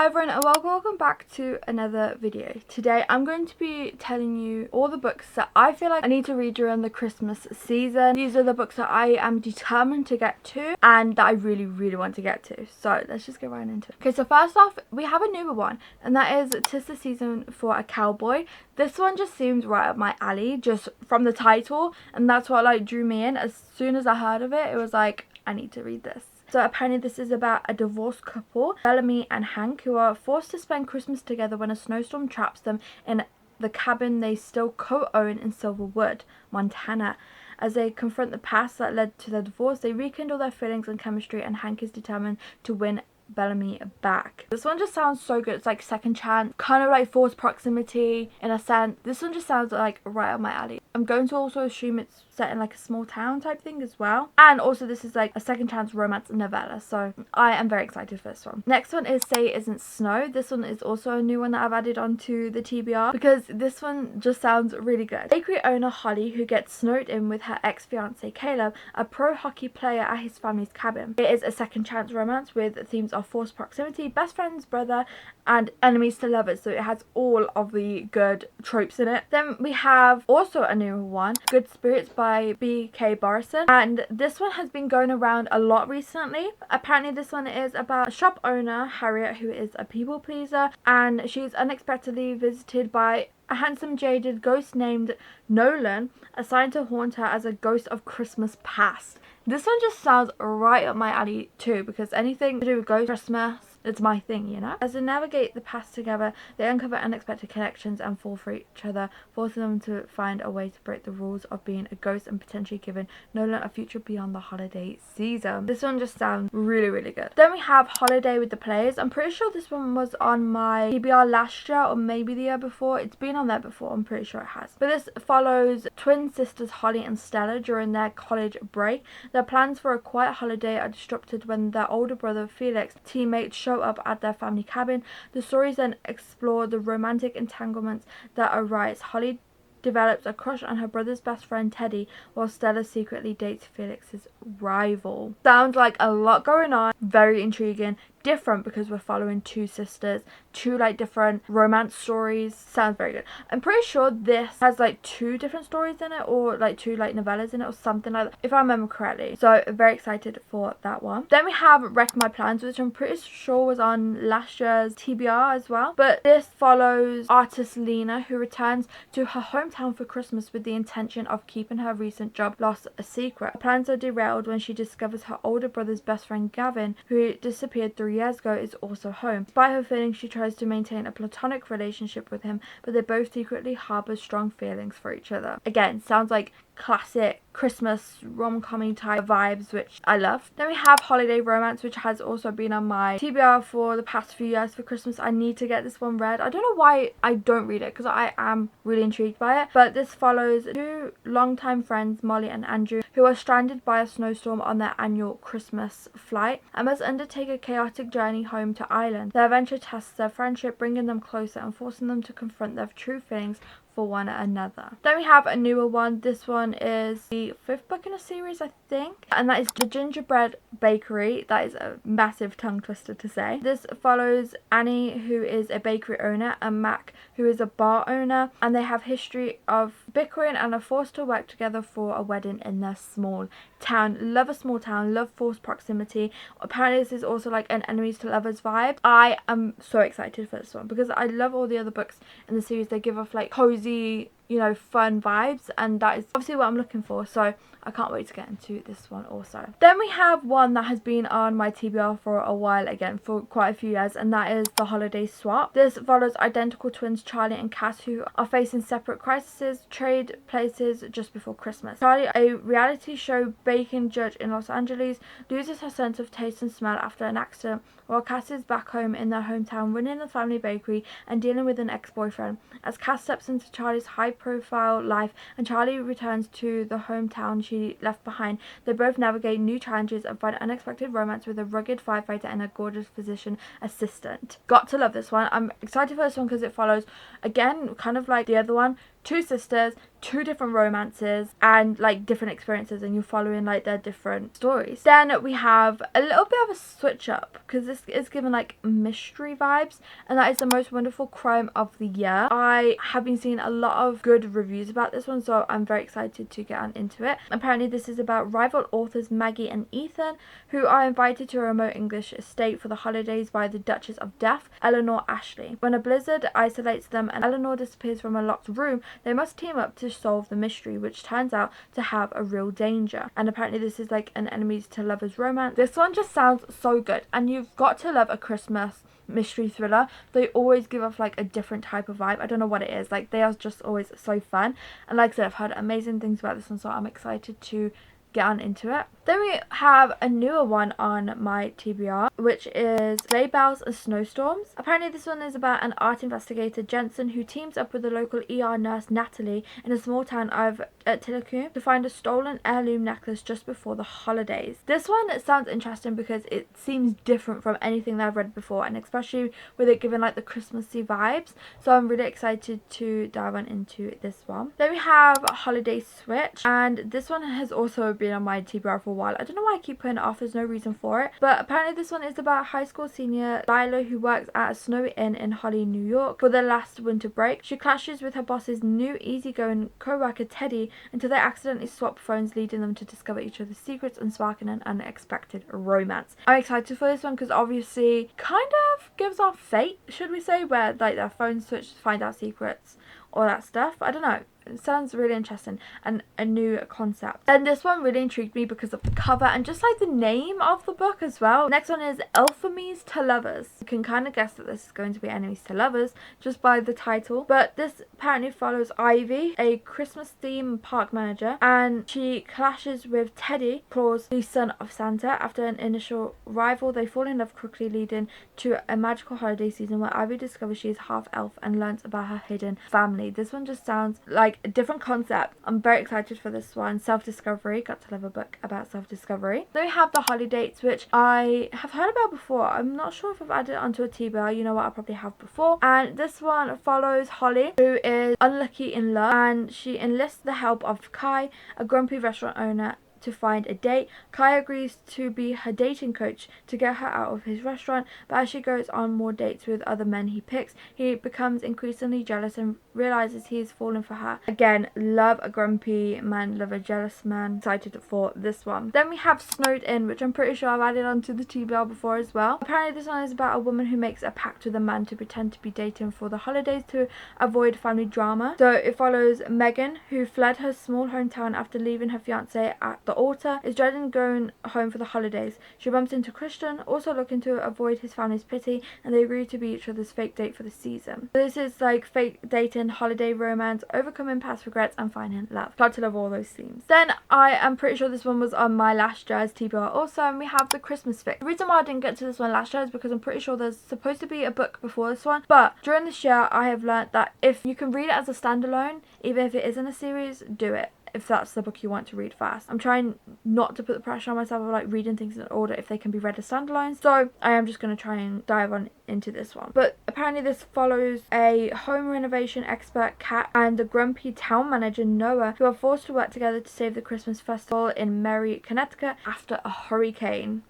Hi everyone and welcome back to another video. Today I'm going to be telling you all the books that I feel like I need to read during the Christmas season. These are the books that I am determined to get to and that I really want to get to. So let's just get right into it. Okay, so first off we have a newer one, and that is 'Tis the Season for a Cowboy. This one just seems right up my alley just from the title, and that's what like drew me in. As soon as I heard of it, it was like, I need to read this. So apparently this is about a divorced couple, Bellamy and Hank, who are forced to spend Christmas together when a snowstorm traps them in the cabin they still co-own in Silverwood, Montana. As they confront the past that led to their divorce, they rekindle their feelings and chemistry, and Hank is determined to win Bellamy back. This one just sounds so good. It's like second chance, kind of like forced proximity in a sense. This one just sounds like right up my alley. I'm going to also assume it's set in like a small town type thing as well, and also this is like a second chance romance novella, so I am very excited for this one. Next one is Say It Isn't Snow. This one is also a new one that I've added onto the TBR because this one just sounds really good. Bakery owner Holly, who gets snowed in with her ex-fiance Caleb, a pro hockey player at his family's cabin. It is a second chance romance with themes of forced proximity, best friend's brother, and enemies to lovers, so it has all of the good tropes in it. Then we have also a new one, Good Spirits by B.K. Barson, and this one has been going around a lot recently. Apparently this one is about a shop owner, Harriet, who is a people pleaser, and she's unexpectedly visited by a handsome jaded ghost named Nolan, assigned to haunt her as a ghost of Christmas past. This one just sounds right up my alley too, because anything to do with ghost Christmas, it's my thing, you know? As they navigate the past together, they uncover unexpected connections and fall for each other, forcing them to find a way to break the rules of being a ghost and potentially giving Nolan a future beyond the holiday season. This one just sounds really good. Then we have Holiday with the Players. I'm pretty sure this one was on my TBR last year or maybe the year before. It's been on there before, I'm pretty sure it has. But this follows twin sisters Holly and Stella during their college break. Their plans for a quiet holiday are disrupted when their older brother Felix's teammates show up at their family cabin. The stories then explore the romantic entanglements that arise. Holly develops a crush on her brother's best friend Teddy, while Stella secretly dates Felix's rival. Sounds like a lot going on, very intriguing, different because we're following two sisters, two like different romance stories. Sounds very good. I'm pretty sure this has like two different stories in it, or like two like novellas in it or something like that, if I remember correctly. So very excited for that one. Then we have Wreck My Plans, which I'm pretty sure was on last year's TBR as well, but this follows artist Lena, who returns to her hometown for Christmas with the intention of keeping her recent job loss a secret. Her plans are derailed when she discovers her older brother's best friend Gavin, who disappeared 3 years ago, is also home. Despite her feelings, she tries to maintain a platonic relationship with him, but they both secretly harbour strong feelings for each other. Again, sounds like classic Christmas rom-com type vibes, which I love. Then we have Holiday Romance, which has also been on my TBR for the past few years for Christmas. I need to get this one read. I don't know why I don't read it, because I am really intrigued by it. But this follows two longtime friends, Molly and Andrew, who are stranded by a snowstorm on their annual Christmas flight and must undertake a chaotic journey home to Ireland. Their adventure tests their friendship, bringing them closer and forcing them to confront their true feelings for one another. Then we have a newer one. This one is the 5th book in a series, I think, and that is The Gingerbread Bakery. That is a massive tongue twister to say. This follows Annie, who is a bakery owner, and Mac, who is a bar owner, and they have history of bickering and are forced to work together for a wedding in their small town. Love a small town, love forced proximity. Apparently this is also like an enemies to lovers vibe. I am so excited for this one because I love all the other books in the series. They give off like cozy, you know, fun vibes, and that is obviously what I'm looking for, so I can't wait to get into this one also. Then we have one that has been on my TBR for a while, again for quite a few years, and that is The Holiday Swap. This follows identical twins Charlie and Cass, who are facing separate crises, trade places just before Christmas. Charlie, a reality show baking judge in Los Angeles, loses her sense of taste and smell after an accident, while Cass is back home in their hometown running the family bakery and dealing with an ex-boyfriend. As Cass steps into Charlie's high-profile life and Charlie returns to the hometown she left behind, they both navigate new challenges and find unexpected romance with a rugged firefighter and a gorgeous physician assistant. Got to love this one. I'm excited for this one because it follows, again, kind of like the other one, two sisters, two different romances, and like different experiences, and you're following like their different stories. Then we have a little bit of a switch up because this is given like mystery vibes, and that is The Most Wonderful Crime of the Year. I have been seeing a lot of good reviews about this one, so I'm very excited to get on into it. Apparently this is about rival authors Maggie and Ethan, who are invited to a remote English estate for the holidays by the Duchess of Death, Eleanor Ashley. When a blizzard isolates them and Eleanor disappears from a locked room, they must team up to solve the mystery, which turns out to have a real danger. And apparently this is like an enemies to lovers romance. This one just sounds so good, and you've got to love a Christmas mystery thriller. They always give off like a different type of vibe. I don't know what it is, like they are just always so fun. And like I said, I've heard amazing things about this one, so I'm excited to get on into it. Then we have a newer one on my TBR, which is Sleigh Bells and Snowstorms. Apparently this one is about an art investigator, Jensen, who teams up with the local ER nurse, Natalie, in a small town of Tilikum to find a stolen heirloom necklace just before the holidays. This one sounds interesting because it seems different from anything that I've read before, and especially with it giving like the Christmassy vibes, so I'm really excited to dive on into this one. Then we have Holiday Switch, and this one has also been on my TBR for a while. I don't know why I keep putting it off, there's no reason for it, but apparently this one is about high school senior Lila, who works at a snowy inn in Holly, New York for their last winter break. She clashes with her boss's new easygoing co-worker Teddy until they accidentally swap phones, leading them to discover each other's secrets and sparking an unexpected romance. I'm excited for this one because obviously kind of gives off Fate, should we say, where like their phones switch to find out secrets, all that stuff. I don't know, it sounds really interesting and a new concept. And this one really intrigued me because of the cover and just like the name of the book as well. Next one is Enemies to Lovers. You can kind of guess that this is going to be enemies to lovers just by the title, but this apparently follows Ivy, a Christmas theme park manager, and she clashes with Teddy Claus, the son of Santa. After an initial rival, they fall in love quickly, leading to a magical holiday season where Ivy discovers she is half elf and learns about her hidden family. This one just sounds like a different concept. I'm very excited for this one. Self-discovery, got to love a book about self-discovery. Then we have the holidays, which I have heard about before. I'm not sure if I've added it onto a TBR, you know what, I probably have before. And this one follows Holly, who is unlucky in love, and she enlists the help of Kai, a grumpy restaurant owner, to find a date. Kai agrees to be her dating coach to get her out of his restaurant, but as she goes on more dates with other men he picks, he becomes increasingly jealous and realizes he is falling for her. Again, love a grumpy man, love a jealous man. Excited for this one. Then we have Snowed In, which I'm pretty sure I've added onto the TBR before as well. Apparently this one is about a woman who makes a pact with a man to pretend to be dating for the holidays to avoid family drama. So it follows Megan, who fled her small hometown after leaving her fiance at the altar, is dreading going home for the holidays. She bumps into Christian, also looking to avoid his family's pity, and they agree to be each other's fake date for the season. So this is like fake dating, holiday romance, overcoming past regrets, and finding love. Glad to love all those themes. Then I am pretty sure this one was on my last year's TBR also, and we have the Christmas fic. The reason why I didn't get to this one last year is because I'm pretty sure there's supposed to be a book before this one, but during this year I have learnt that if you can read it as a standalone, even if it isn't a series, do it if that's the book you want to read first. I'm trying not to put the pressure on myself of like reading things in order if they can be read as standalones, so I am just going to try and dive on into this one. But apparently this follows a home renovation expert, Kat, and the grumpy town manager, Noah, who are forced to work together to save the Christmas festival in Merry, Connecticut after a hurricane.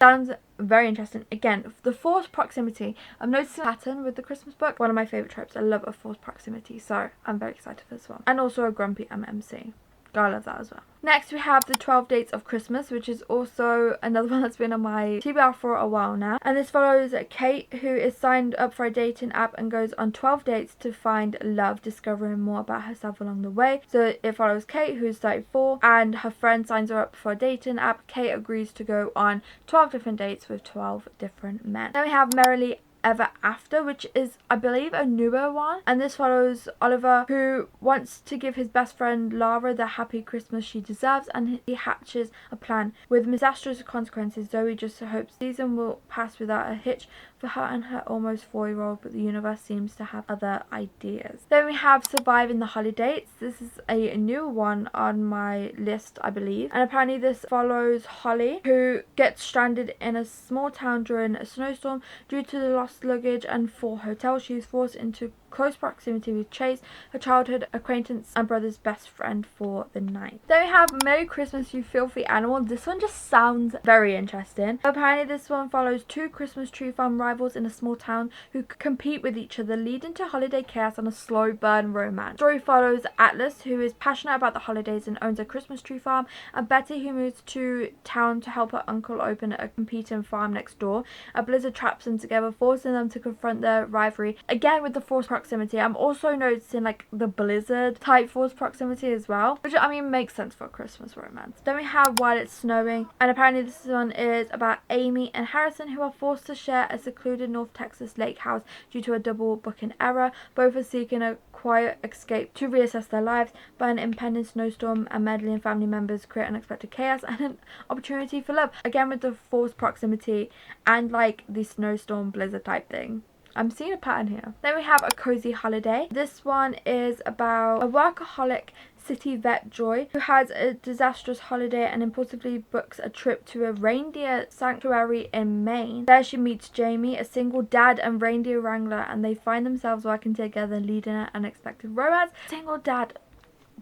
Sounds very interesting. Again, the forced proximity. I'm noticing a pattern with the Christmas book. One of my favourite tropes. I love a forced proximity, so I'm very excited for this one. And also a grumpy MMC. I love that as well. Next we have the 12 Dates of Christmas, which is also another one that's been on my TBR for a while now. And this follows Kate, who is signed up for a dating app and goes on 12 dates to find love, discovering more about herself along the way. So it follows Kate, who's 34, and her friend signs her up for a dating app. Kate agrees to go on 12 different dates with 12 different men. Then we have Merrily Ever After, which is, I believe, a newer one, and this follows Oliver, who wants to give his best friend Lara the happy Christmas she deserves, and he hatches a plan. With disastrous consequences, Zoe just hopes the season will pass without a hitch for her and her almost 4-year-old, but the universe seems to have other ideas. Then we have Surviving the Holidays. This is a new one on my list, I believe, and apparently this follows Holly, who gets stranded in a small town during a snowstorm. Due to the lost luggage and 4 hotels, she is forced into close proximity with Chase, her childhood acquaintance and brother's best friend for the night. Then we have Merry Christmas, You Filthy Animal. This one just sounds very interesting. Apparently this one follows two Christmas tree farm rivals in a small town who compete with each other, leading to holiday chaos and a slow burn romance. The story follows Atlas, who is passionate about the holidays and owns a Christmas tree farm, and Betty, who moves to town to help her uncle open a competing farm next door. A blizzard traps them together, forcing them to confront their rivalry, again with the forced proximity. I'm also noticing like the blizzard type forced proximity as well, which I mean makes sense for a Christmas romance. Then we have While It's Snowing, and apparently this one is about Amy and Harrison, who are forced to share a secluded North Texas lake house due to a double booking error. Both are seeking a quiet escape to reassess their lives, but an impending snowstorm and meddling family members create unexpected chaos and an opportunity for love, again with the forced proximity and like the snowstorm blizzard type thing. I'm seeing a pattern here. Then we have A Cozy Holiday. This one is about a workaholic city vet, Joy, who has a disastrous holiday and impulsively books a trip to a reindeer sanctuary in Maine. There she meets Jamie, a single dad and reindeer wrangler, and they find themselves working together, leading an unexpected romance. Single dad.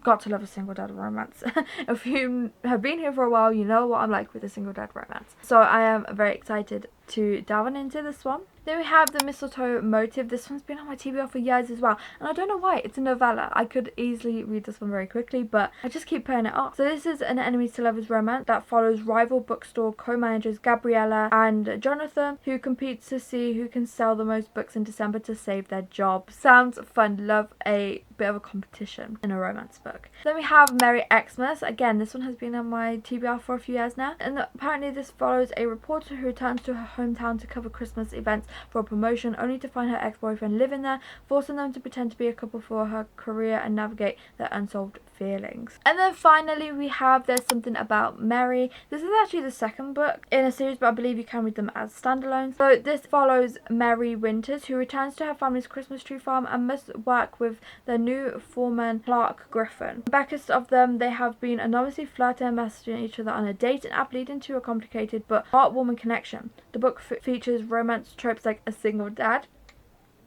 Got to love a single dad romance. If you have been here for a while, you know what I'm like with a single dad romance. So I am very excited to delve into this one. Then we have The Mistletoe Motive. This one's been on my TBR for years as well, and I don't know why. It's a novella. I could easily read this one very quickly, but I just keep putting it off. So this is an enemies to lovers romance that follows rival bookstore co-managers Gabriella and Jonathan, who compete to see who can sell the most books in December to save their job. Sounds fun. Love a bit of a competition in a romance book. Then we have Merry Xmas. Again, this one has been on my TBR for a few years now, and apparently this follows a reporter who returns to her hometown to cover Christmas events for a promotion, only to find her ex-boyfriend living there, forcing them to pretend to be a couple for her career and navigate their unsolved feelings. And then finally we have There's Something About Mary. This is actually the second book in a series, but I believe you can read them as standalones. So this follows Mary Winters, who returns to her family's Christmas tree farm and must work with their new foreman Clark Griffin. Backest of them, they have been anonymously flirting and messaging each other on a dating app, leading to a complicated but heartwarming connection. The book features romance tropes like a single dad,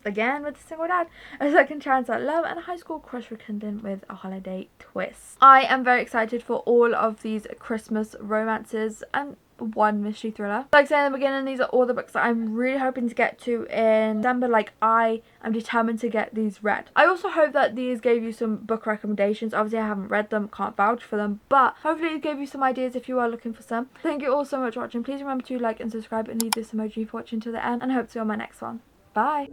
again with a single dad, a second chance at love, and a high school crush rekindling with a holiday twist. I am very excited for all of these Christmas romances and one mystery thriller. Like I said in the beginning, these are all the books that I'm really hoping to get to in December. Like I am determined to get these read. I also hope that these gave you some book recommendations. Obviously I haven't read them, can't vouch for them, but hopefully it gave you some ideas if you are looking for some. Thank you all so much for watching. Please remember to like and subscribe and leave this emoji for watching to the end, and I hope to see you on my next one. Bye.